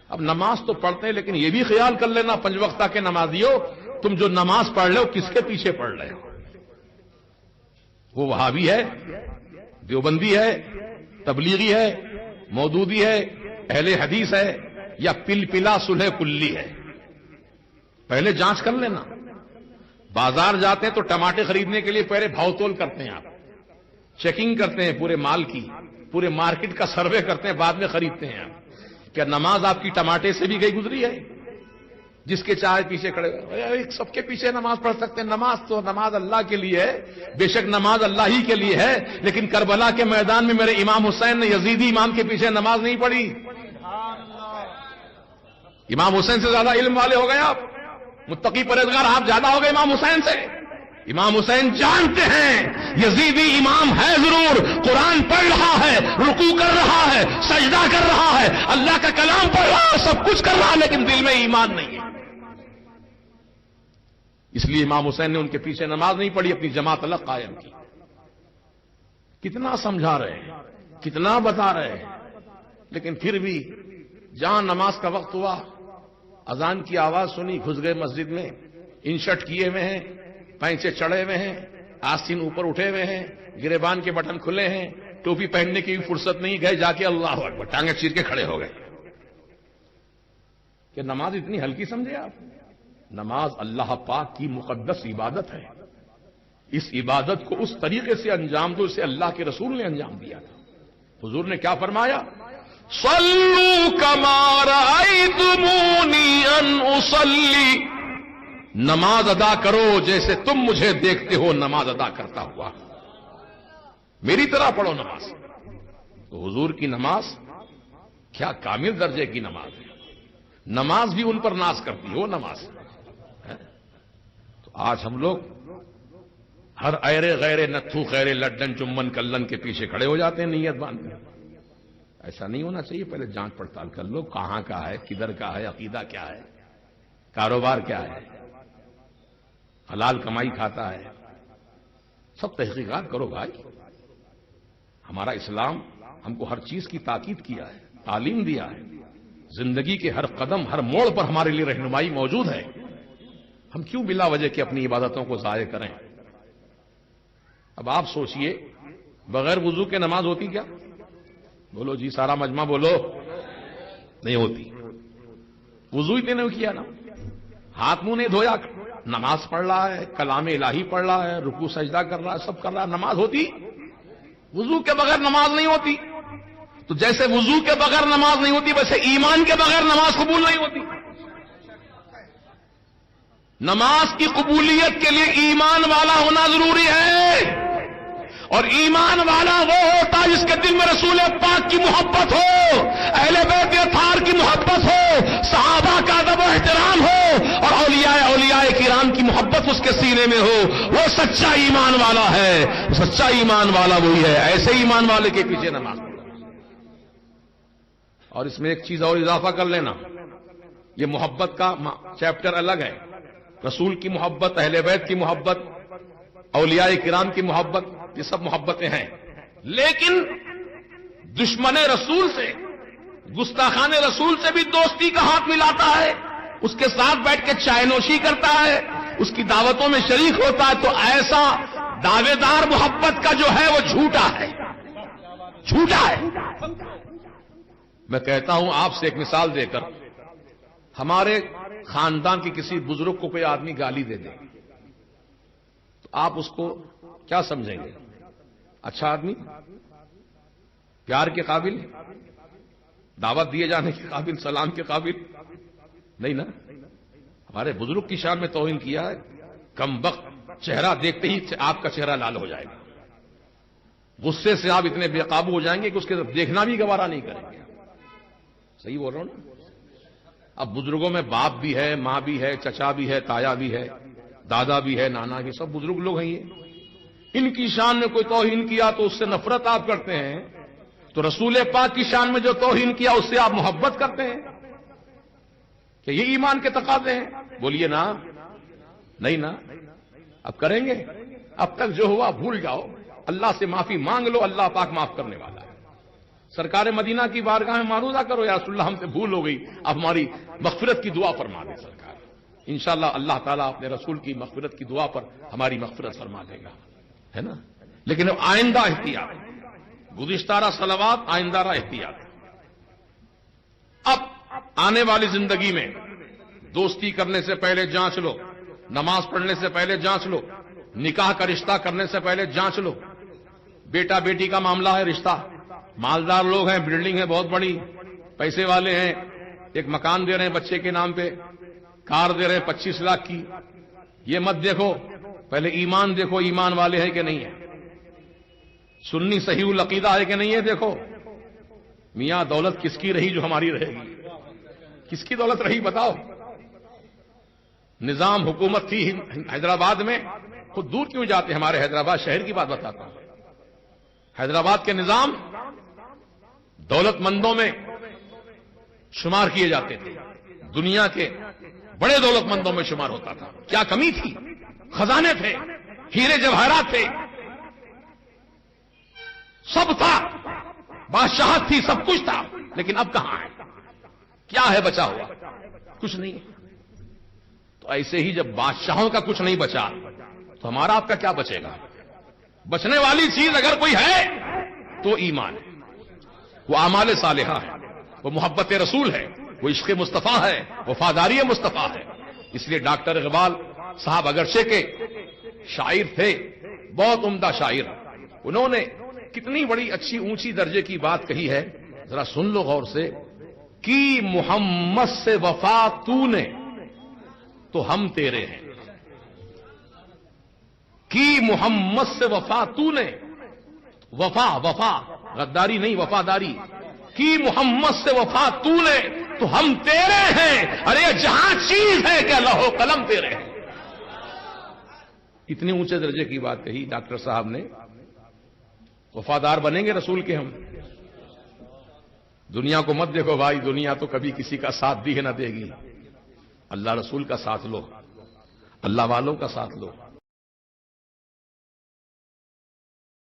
اب نماز تو پڑھتے ہیں لیکن یہ بھی خیال کر لینا پنج وقتہ کے نمازیوں، تم جو نماز پڑھ رہے ہو کس کے پیچھے پڑھ رہے ہو؟ وہ وہابی ہے، دیوبندی ہے، تبلیغی ہے، مودودی ہے، اہل حدیث ہے، یا پلپلا صلح کلی ہے؟ پہلے جانچ کر لینا. بازار جاتے ہیں تو ٹماٹے خریدنے کے لیے پہلے بھاؤ تول کرتے ہیں، آپ چیکنگ کرتے ہیں پورے مال کی، پورے مارکیٹ کا سروے کرتے ہیں، بعد میں خریدتے ہیں. آپ کیا نماز آپ کی ٹماٹے سے بھی گئی گزری ہے؟ جس کے چاہے پیچھے کھڑے سب کے پیچھے نماز پڑھ سکتے ہیں. نماز اللہ کے لیے ہے، بے شک نماز اللہ ہی کے لیے ہے، لیکن کربلا کے میدان میں میرے امام حسین نے یزیدی امام کے پیچھے نماز نہیں پڑھی. امام حسین سے زیادہ علم والے ہو گئے آپ، متقی پرہیزگار آپ زیادہ ہو گئے امام حسین سے. امام حسین جانتے ہیں یزیدی امام ہے ضرور، قرآن پڑھ رہا ہے، رکوع کر رہا ہے، سجدہ کر رہا ہے، اللہ کا کلام پڑھ رہا ہے، سب کچھ کر رہا ہے، لیکن دل میں ایمان نہیں ہے. اس لیے امام حسین نے ان کے پیچھے نماز نہیں پڑھی، اپنی جماعت الگ قائم کی. کتنا سمجھا رہے ہیں، کتنا بتا رہے ہیں، لیکن پھر بھی جہاں نماز کا وقت ہوا، اذان کی آواز سنی، گھس گئے مسجد میں، انشرٹ کیے ہوئے ہیں، پینچے چڑھے ہوئے ہیں، آستین اوپر اٹھے ہوئے ہیں، گریبان کے بٹن کھلے ہیں، ٹوپی پہننے کی بھی فرصت نہیں، گئے جا کے اللہ اکبر ٹانگیں چیر کے کھڑے ہو گئے. کہ نماز اتنی ہلکی سمجھے آپ؟ نماز اللہ پاک کی مقدس عبادت ہے. اس عبادت کو اس طریقے سے انجام دو جسے اللہ کے رسول نے انجام دیا تھا. حضور نے کیا فرمایا؟ صلوا کما رأیتمونی ان اصلی، نماز ادا کرو جیسے تم مجھے دیکھتے ہو نماز ادا کرتا ہوا، میری طرح پڑھو نماز. تو حضور کی نماز کیا کامل درجے کی نماز ہے. نماز بھی ان پر ناز کرتی ہو نماز. تو آج ہم لوگ ہر ایرے غیرے نتھو خیرے لڈن چمن کلن کے پیچھے کھڑے ہو جاتے ہیں نیت باندھنے. ایسا نہیں ہونا چاہیے. پہلے جانچ پڑتال کر لو کہاں کا ہے، کدھر کا ہے، عقیدہ کیا ہے، کاروبار کیا ہے، حلال کمائی کھاتا ہے، سب تحقیقات کرو بھائی. ہمارا اسلام ہم کو ہر چیز کی تاکید کیا ہے، تعلیم دیا ہے، زندگی کے ہر قدم ہر موڑ پر ہمارے لیے رہنمائی موجود ہے. ہم کیوں بلا وجہ کے اپنی عبادتوں کو ضائع کریں؟ اب آپ سوچئے بغیر وضو کے نماز ہوتی کیا؟ بولو جی، سارا مجمع بولو. نہیں ہوتی. وضو ہی نہیں کیا نا، ہاتھ منہ نہیں دھویا، نماز پڑھ رہا ہے، کلام الہی پڑھ رہا ہے، رکوع سجدہ کر رہا ہے، سب کر رہا ہے، نماز ہوتی؟ وضو کے بغیر نماز نہیں ہوتی. تو جیسے وضو کے بغیر نماز نہیں ہوتی، ویسے ایمان کے بغیر نماز قبول نہیں ہوتی. نماز کی قبولیت کے لیے ایمان والا ہونا ضروری ہے، اور ایمان والا وہ ہوتا ہے جس کے دل میں رسول پاک کی محبت ہو، اہل بیت اطہار کی محبت ہو، صحابہ کا ادب و احترام ہو، اور اولیاء کرام کی محبت اس کے سینے میں ہو. وہ سچا ایمان والا ہے. سچا ایمان والا وہی ہے. ایسے ایمان والے کے پیچھے نماز. اور اس میں ایک چیز اور اضافہ کر لینا، یہ محبت کا چیپٹر الگ ہے. رسول کی محبت، اہل بیت کی محبت، اولیاء کرام کی محبت، یہ سب محبتیں ہیں. لیکن دشمن رسول سے، گستاخان رسول سے بھی دوستی کا ہاتھ ملاتا ہے، اس کے ساتھ بیٹھ کے چائے نوشی کرتا ہے، اس کی دعوتوں میں شریک ہوتا ہے. تو ایسا دعوے دار محبت کا جو ہے وہ جھوٹا ہے، جھوٹا ہے. میں کہتا ہوں آپ سے ایک مثال دے کر، ہمارے خاندان کے کسی بزرگ کو کوئی آدمی گالی دے دے تو آپ اس کو کیا سمجھیں گے؟ اچھا آدمی، پیار کے قابل، دعوت دیے جانے کے قابل، سلام کے قابل نہیں نا. ہمارے بزرگ کی شان میں توہین کیا ہے، کم وقت چہرہ دیکھتے ہی آپ کا چہرہ لال ہو جائے گا. غصے سے آپ اتنے بے قابو ہو جائیں گے کہ اس کے دیکھنا بھی گوارا نہیں کریں گے. صحیح بول رہا ہوں نا؟ اب بزرگوں میں باپ بھی ہے، ماں بھی ہے، چچا بھی ہے، تایا بھی ہے، دادا بھی ہے، نانا بھی، سب بزرگ لوگ ہیں. ان کی شان میں کوئی توہین کیا تو اس سے نفرت آپ کرتے ہیں، تو رسول پاک کی شان میں جو توہین کیا اس سے آپ محبت کرتے ہیں. کہ یہ ایمان کے تقاضے ہیں؟ بولیے نا. نہیں نا. اب کریں گے؟ اب تک جو ہوا بھول جاؤ، اللہ سے معافی مانگ لو، اللہ پاک معاف کرنے والا ہے. سرکار مدینہ کی بارگاہ میں معروضہ کرو، یا رسول اللہ ہم سے بھول ہو گئی، اب ہماری مغفرت کی دعا فرما دے سرکار۔ انشاءاللہ اللہ تعالیٰ اپنے رسول کی مغفرت کی دعا پر ہماری مغفرت فرما دے گا، ہے نا۔ لیکن آئندہ احتیاط، گزشتہ صلوات، آئندہ احتیاط۔ اب آنے والی زندگی میں دوستی کرنے سے پہلے جانچ لو، نماز پڑھنے سے پہلے جانچ لو، نکاح کا رشتہ کرنے سے پہلے جانچ لو۔ بیٹا بیٹی کا معاملہ ہے، رشتہ، مالدار لوگ ہیں، بلڈنگ ہے بہت بڑی، پیسے والے ہیں، ایک مکان دے رہے ہیں بچے کے نام پہ، کار دے رہے ہیں 25 لاکھ کی، یہ مت دیکھو، پہلے ایمان دیکھو، ایمان والے ہیں کہ نہیں ہے، سنی صحیح العقیدہ ہے کہ نہیں ہے دیکھو۔ میاں دولت کس کی رہی جو ہماری رہے گی؟ کس کی دولت رہی بتاؤ؟ نظام حکومت تھی حیدرآباد میں، خود دور کیوں جاتے، ہمارے حیدرآباد شہر کی بات بتاتا ہوں۔ حیدرآباد کے نظام دولت مندوں میں شمار کیے جاتے تھے، دنیا کے بڑے دولت مندوں میں شمار ہوتا تھا۔ کیا کمی تھی؟ خزانے تھے، ہیرے جواہرات تھے، سب تھا، بادشاہت تھی، سب کچھ تھا، لیکن اب کہاں ہے؟ کیا ہے بچا ہوا؟ کچھ نہیں۔ تو ایسے ہی جب بادشاہوں کا کچھ نہیں بچا تو ہمارا آپ کا کیا بچے گا؟ بچنے والی چیز اگر کوئی ہے تو ایمان ہے، وہ اعمال صالحہ ہے، وہ محبت رسول ہے، وہ عشق مصطفیٰ ہے، وفاداری مصطفیٰ ہے۔ اس لیے ڈاکٹر اقبال صاحب اگرچہ کے شاعر تھے، بہت عمدہ شاعر، انہوں نے کتنی بڑی اچھی اونچی درجے کی بات کہی ہے، ذرا سن لو غور سے۔ کی محمد سے وفا تو نے تو ہم تیرے ہیں، کی محمد سے وفا تو نے، وفا وفا غداری نہیں، وفاداری، کی محمد سے وفا تو نے تو ہم تیرے ہیں، ارے جہاں چیز ہے کہ لوح و قلم تیرے ہیں۔ اتنے اونچے درجے کی بات کہی ڈاکٹر صاحب نے۔ وفادار بنیں گے رسول کے ہم؟ دنیا کو مت دیکھو بھائی، دنیا تو کبھی کسی کا ساتھ دی ہے نہ دے گی۔ اللہ رسول کا ساتھ لو، اللہ والوں کا ساتھ لو۔